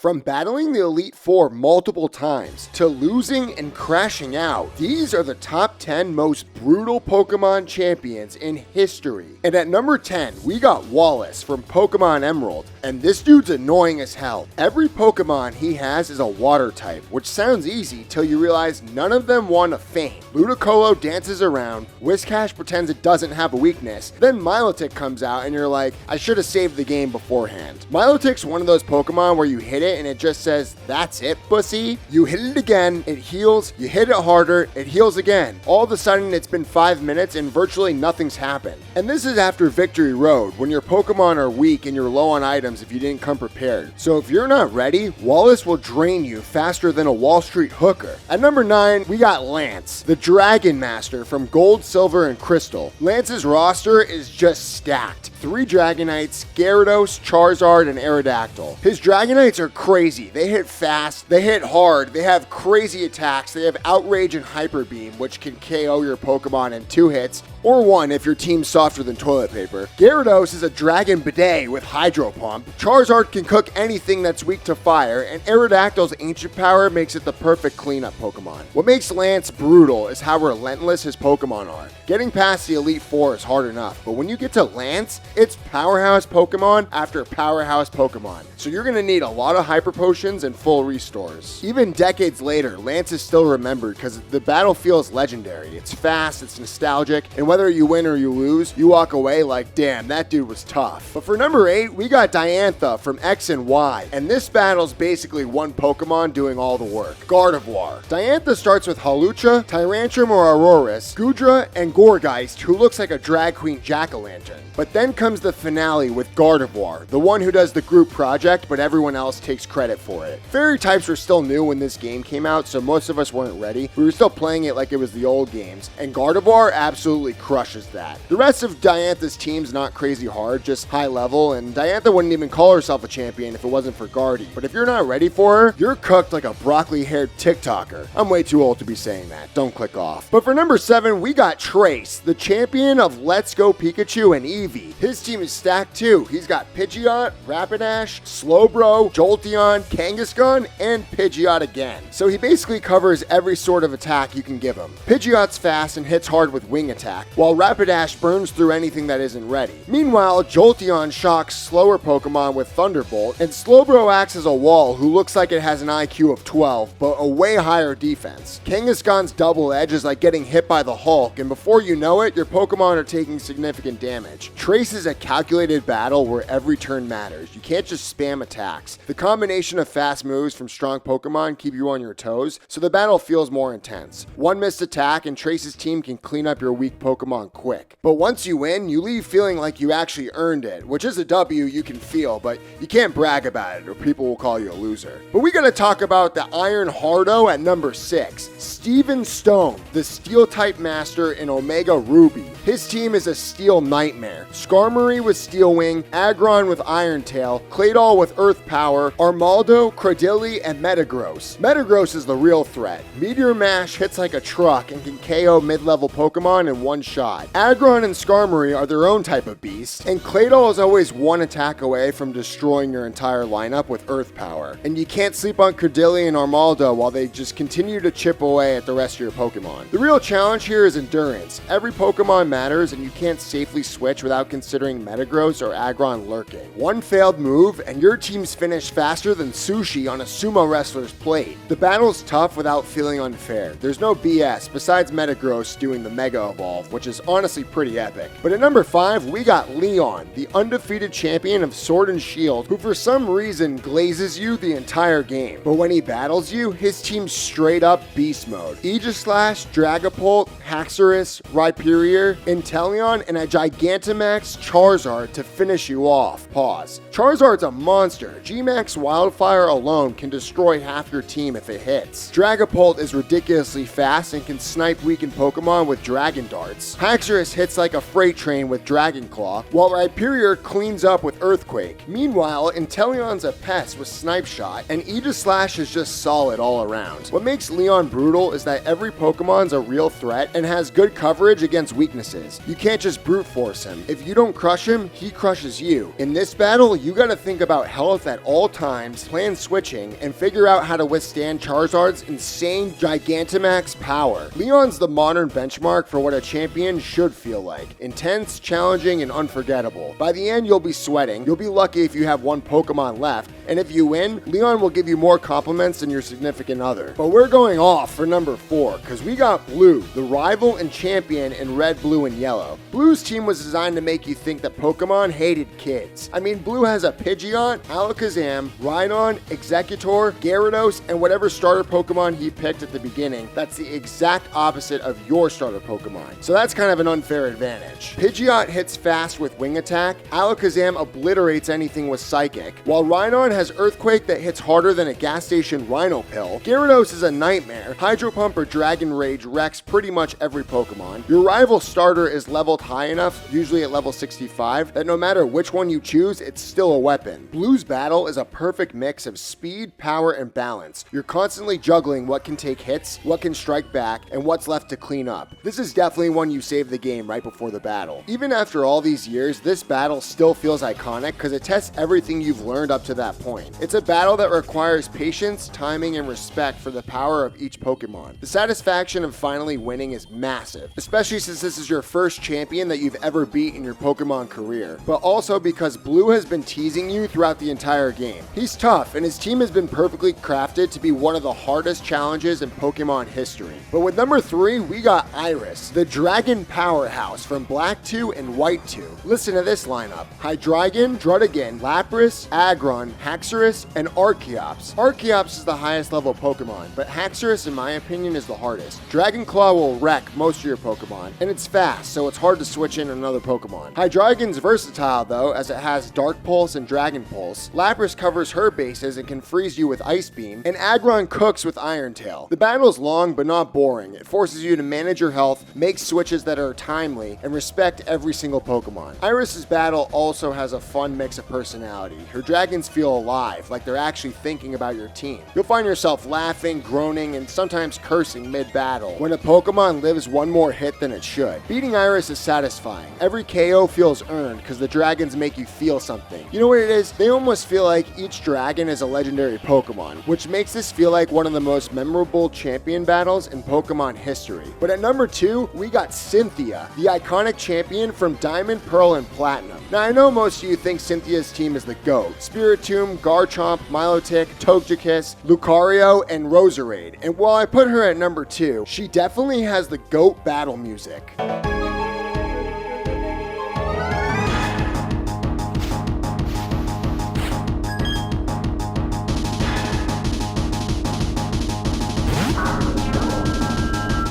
From battling the Elite Four multiple times to losing and crashing out, these are the top 10 most brutal Pokemon champions in history. And at number 10, we got Wallace from Pokemon Emerald, and this dude's annoying as hell. Every Pokemon he has is a water type, which sounds easy till you realize none of them want to faint. Ludicolo dances around, Whiscash pretends it doesn't have a weakness, then Milotic comes out and you're like, I should have saved the game beforehand. Milotic's one of those Pokemon where you hit it and it just says, that's it, pussy. You hit it again, it heals, you hit it harder, it heals again. All of a sudden it's been 5 minutes and virtually nothing's happened. And this is after Victory Road, when your Pokemon are weak and you're low on items if you didn't come prepared. So if you're not ready, Wallace will drain you faster than a Wall Street hooker. At number 9, we got Lance, the Dragon Master from Gold, Silver, and Crystal. Lance's roster is just stacked. 3 Dragonites, Gyarados, Charizard, and Aerodactyl. His Dragonites are crazy. They hit fast, they hit hard, they have crazy attacks, they have Outrage and Hyper Beam, which can KO your Pokemon in 2 hits, or 1 if your team's softer than toilet paper. Gyarados is a Dragon Bidet with Hydro Pump. Charizard can cook anything that's weak to fire, and Aerodactyl's Ancient Power makes it the perfect cleanup Pokemon. What makes Lance brutal is how relentless his Pokemon are. Getting past the Elite Four is hard enough, but when you get to Lance, it's powerhouse Pokemon after powerhouse Pokemon. So you're going to need a lot of Hyper Potions and full restores. Even decades later, Lance is still remembered because the battle feels legendary. It's fast, it's nostalgic, and whether you win or you lose, you walk away like, damn, that dude was tough. But for number 8, we got Diantha from X and Y, and this battle's basically one Pokemon doing all the work. Gardevoir. Diantha starts with Hawlucha, Tyrantrum or Aurorus, Goodra, and Gourgeist, who looks like a drag queen jack-o'-lantern. But then comes the finale with Gardevoir, the one who does the group project, but everyone else takes credit for it. Fairy types were still new when this game came out, so most of us weren't ready. We were still playing it like it was the old games, and Gardevoir absolutely crushes that. The rest of Diantha's team's not crazy hard, just high level, and Diantha wouldn't even call herself a champion if it wasn't for Guardy. But if you're not ready for her, you're cooked like a broccoli-haired TikToker. I'm way too old to be saying that. Don't click off. But for number 7, we got Trace, the champion of Let's Go Pikachu and Eevee. His team is stacked too. He's got Pidgeot, Rapidash, Slowbro, Jolteon, Kangaskhan, and Pidgeot again. So he basically covers every sort of attack you can give him. Pidgeot's fast and hits hard with Wing Attack, while Rapidash burns through anything that isn't ready. Meanwhile, Jolteon shocks slower Pokemon with Thunderbolt, and Slowbro acts as a wall who looks like it has an IQ of 12, but a way higher defense. Kangaskhan's double edge is like getting hit by the Hulk, and before you know it, your Pokemon are taking significant damage. Trace is a calculated battle where every turn matters. You can't just spam attacks. The combination of fast moves from strong Pokemon keep you on your toes, so the battle feels more intense. One missed attack and Trace's team can clean up your weak Pokemon quick. But once you win, you leave feeling like you actually earned it, which is a W you can feel, but you can't brag about it or people will call you a loser. But we gotta talk about the Iron Hardo at number 6. Steven Stone, the Steel-type master in Omega Ruby. His team is a Steel Nightmare. Skarmory with Steel Wing, Aggron with Iron Tail, Claydol with Earth Power, Armaldo, Cradily, and Metagross. Metagross is the real threat. Meteor Mash hits like a truck and can KO mid-level Pokemon in one shot. Aggron and Skarmory are their own type of beast, and Claydol is always one attack away from destroying your entire lineup with Earth Power. And you can't sleep on Cradily and Armaldo while they just continue to chip away at the rest of your Pokemon. The real challenge here is endurance. Every Pokemon matters, and you can't safely switch without considering Metagross or Aggron lurking. One failed move, and your team's finished faster than sushi on a sumo wrestler's plate. The battle's tough without feeling unfair. There's no BS besides Metagross doing the Mega Evolve, which is honestly pretty epic. But at number 5, we got Leon, the undefeated champion of Sword and Shield, who for some reason glazes you the entire game. But when he battles you, his team's straight up beast mode. Aegislash, Dragapult, Haxorus, Rhyperior, Inteleon, and a Gigantamax Charizard to finish you off. Pause. Charizard's a monster. G-Max Wildfire alone can destroy half your team if it hits. Dragapult is ridiculously fast and can snipe weakened Pokemon with Dragon Darts. hits. Haxorus hits like a freight train with Dragon Claw, while Rhyperior cleans up with Earthquake. Meanwhile, Inteleon's a pest with Snipe Shot, and Aegislash is just solid all around. What makes Leon brutal is that every Pokemon's a real threat and has good coverage against weaknesses. You can't just brute force him. If you don't crush him, he crushes you. In this battle, you gotta think about health at all times, plan switching, and figure out how to withstand Charizard's insane Gigantamax power. Leon's the modern benchmark for what a champion should feel like. Intense, challenging, and unforgettable. By the end, you'll be sweating. You'll be lucky if you have one Pokemon left, and if you win, Leon will give you more compliments than your significant other. But we're going off for number 4, because we got Blue, the rival and champion in red, blue, and yellow. Blue's team was designed to make you think that Pokemon hated kids. I mean, Blue has a Pidgeot, Alakazam, Rhydon, Exeggutor, Gyarados, and whatever starter Pokemon he picked at the beginning that's the exact opposite of your starter Pokemon. So that's kind of an unfair advantage. Pidgeot hits fast with Wing Attack, Alakazam obliterates anything with Psychic, while Rhydon has Earthquake that hits harder than a gas station Rhino Pill. Gyarados is a nightmare. Hydro Pump or Dragon Rage wrecks pretty much every Pokemon. Your rival starter is leveled high enough, usually at level 65, that no matter which one you choose, it's still a weapon. Blue's battle is a perfect mix of speed, power, and balance. You're constantly juggling what can take hits, what can strike back, and what's left to clean up. This is definitely when you save the game right before the battle. Even after all these years, this battle still feels iconic because it tests everything you've learned up to that point. It's a battle that requires patience, timing, and respect for the power of each Pokemon. The satisfaction of finally winning is massive, especially since this is your first champion that you've ever beat in your Pokemon career, but also because Blue has been teasing you throughout the entire game. He's tough, and his team has been perfectly crafted to be one of the hardest challenges in Pokemon history. But with number 3, we got Iris, the Dragon powerhouse from Black 2 and White 2. Listen to this lineup: Hydreigon, Druddigon, Lapras, Aggron, Haxorus, and Archeops. Archeops is the highest level Pokemon, but Haxorus, in my opinion, is the hardest. Dragon Claw will wreck most of your Pokemon, and it's fast, so it's hard to switch in another Pokemon. Hydreigon's versatile though, as it has Dark Pulse and Dragon Pulse. Lapras covers her bases and can freeze you with Ice Beam, and Aggron cooks with Iron Tail. The battle's long but not boring. It forces you to manage your health, make switches that are timely, and respect every single Pokemon. Iris's battle also has a fun mix of personality. Her dragons feel alive, like they're actually thinking about your team. You'll find yourself laughing, groaning, and sometimes cursing mid-battle when a Pokemon lives one more hit than it should. Beating Iris is satisfying. Every KO feels earned because the dragons make you feel something. You know what it is? They almost feel like each dragon is a legendary Pokemon, which makes this feel like one of the most memorable champion battles in Pokemon history. But at number 2, we got Cynthia, the iconic champion from Diamond, Pearl, and Platinum. Now I know most of you think Cynthia's team is the GOAT. Spiritomb, Garchomp, Milotic, Togekiss, Lucario, and Roserade. And while I put her at number 2, she definitely has the GOAT battle music.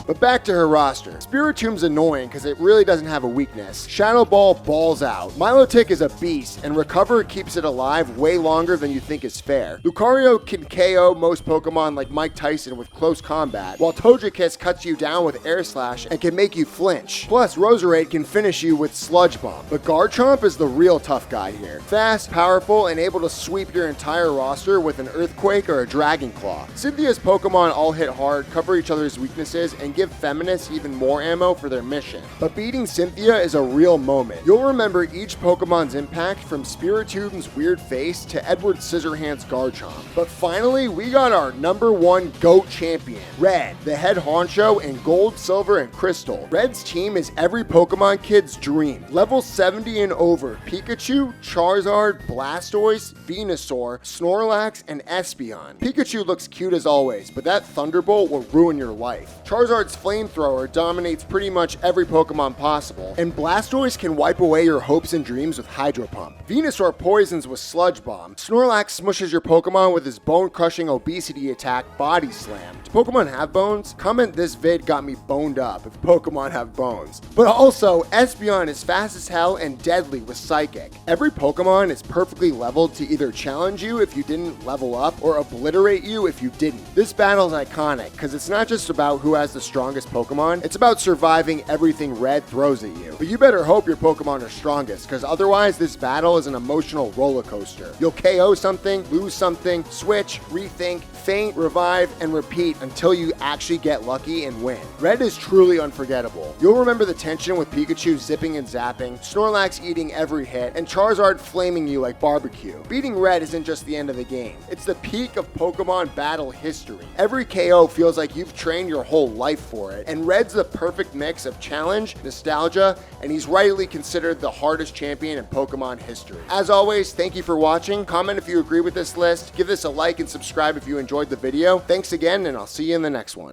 But back to her roster. Spiritomb's annoying because it really doesn't have a weakness. Shadow Ball balls out. Milotic is a beast, and Recover keeps it alive way longer than you think is fair. Lucario can KO most Pokemon like Mike Tyson with close combat, while Togekiss cuts you down with Air Slash and can make you flinch. Plus, Roserade can finish you with Sludge Bomb. But Garchomp is the real tough guy here. Fast, powerful, and able to sweep your entire roster with an Earthquake or a Dragon Claw. Cynthia's Pokemon all hit hard, cover each other's weaknesses, and give Feminists even more ammo for their mission. But beating Cynthia is a real moment. You'll remember each Pokemon's impact, from Spiritomb's weird face to Edward Scissorhands' Garchomp. But finally, we got our number 1 GOAT champion, Red, the head honcho in Gold, Silver, and Crystal. Red's team is every Pokemon kid's dream. Level 70 and over, Pikachu, Charizard, Blastoise, Venusaur, Snorlax, and Espeon. Pikachu looks cute as always, but that Thunderbolt will ruin your life. Charizard's Flamethrower dominates pretty much every Pokemon possible, and Blastoise can wipe away your hopes and dreams with Hydro Pump. Venusaur poisons with Sludge Bomb. Snorlax smushes your Pokemon with his bone-crushing obesity attack, Body Slam. Do Pokemon have bones? Comment this vid got me boned up if Pokemon have bones. But also, Espeon is fast as hell and deadly with Psychic. Every Pokemon is perfectly leveled to either challenge you if you didn't level up or obliterate you if you didn't. This battle is iconic because it's not just about who has the strongest Pokemon, it's about surviving everything Red throws at you. But you better hope your Pokemon are strongest, because otherwise this battle is an emotional roller coaster. You'll KO something, lose something, switch, rethink, faint, revive, and repeat until you actually get lucky and win. Red is truly unforgettable. You'll remember the tension with Pikachu zipping and zapping, Snorlax eating every hit, and Charizard flaming you like barbecue. Beating Red isn't just the end of the game. It's the peak of Pokemon battle history. Every KO feels like you've trained your whole life for it, and Red's the perfect mix of challenge, nostalgia, and he's rightly considered the hardest champion in Pokemon history. As always, thank you for watching. Comment if you agree with this list, give this a like and subscribe if you enjoyed the video. Thanks again, and I'll see you in the next one.